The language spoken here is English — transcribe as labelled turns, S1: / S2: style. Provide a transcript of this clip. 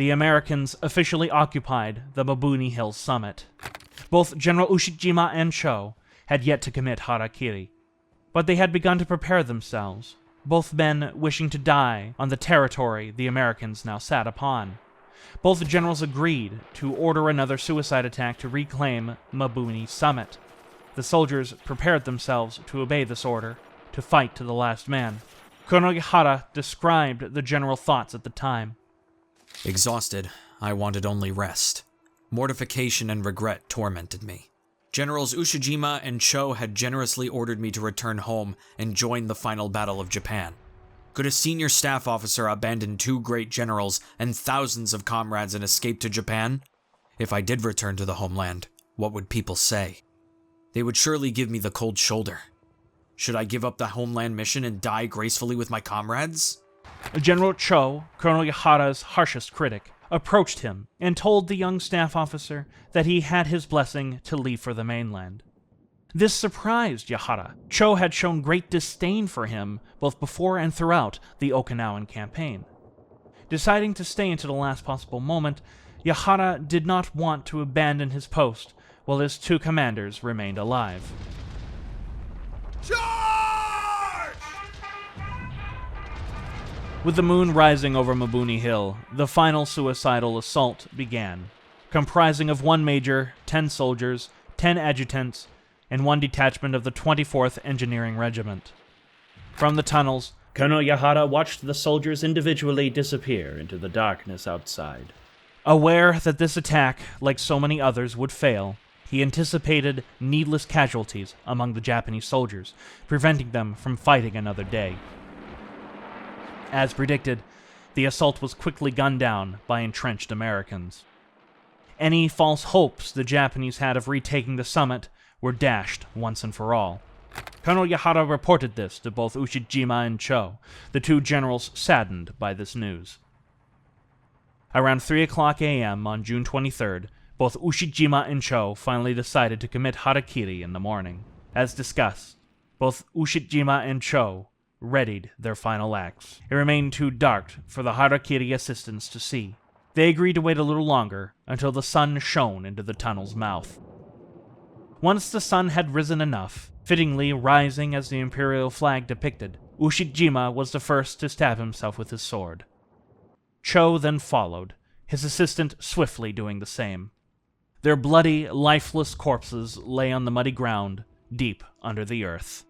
S1: the Americans officially occupied the Mabuni Hills summit. Both General Ushijima and Cho had yet to commit harakiri, but they had begun to prepare themselves, both men wishing to die on the territory the Americans now sat upon. Both generals agreed to order another suicide attack to reclaim Mabuni Summit. The soldiers prepared themselves to obey this order, to fight to the last man. Colonel Yahara described the general thoughts at the time.
S2: Exhausted, I wanted only rest. Mortification and regret tormented me. Generals Ushijima and Cho had generously ordered me to return home and join the final battle of Japan. Could a senior staff officer abandon 2 great generals and thousands of comrades and escape to Japan? If I did return to the homeland, what would people say? They would surely give me the cold shoulder. Should I give up the homeland mission and die gracefully with my comrades?
S1: General Cho, Colonel Yahara's harshest critic, approached him and told the young staff officer that he had his blessing to leave for the mainland. This surprised Yahara. Cho had shown great disdain for him both before and throughout the Okinawan campaign. Deciding to stay until the last possible moment, Yahara did not want to abandon his post while his 2 commanders remained alive.
S3: Charge!
S1: With the moon rising over Mabuni Hill, the final suicidal assault began, comprising of 1 major, 10 soldiers, 10 adjutants, and 1 detachment of the 24th Engineering Regiment. From the tunnels, Colonel Yahara watched the soldiers individually disappear into the darkness outside. Aware that this attack, like so many others, would fail, he anticipated needless casualties among the Japanese soldiers, preventing them from fighting another day. As predicted, the assault was quickly gunned down by entrenched Americans. Any false hopes the Japanese had of retaking the summit were dashed once and for all. Colonel Yahara reported this to both Ushijima and Cho, the 2 generals saddened by this news. Around 3:00 a.m. on June 23rd, both Ushijima and Cho finally decided to commit harakiri in the morning. As discussed, both Ushijima and Cho readied their final acts. It remained too dark for the harakiri assistants to see. They agreed to wait a little longer until the sun shone into the tunnel's mouth. Once the sun had risen enough, fittingly rising as the imperial flag depicted, Ushijima was the first to stab himself with his sword. Cho then followed, his assistant swiftly doing the same. Their bloody, lifeless corpses lay on the muddy ground, deep under the earth.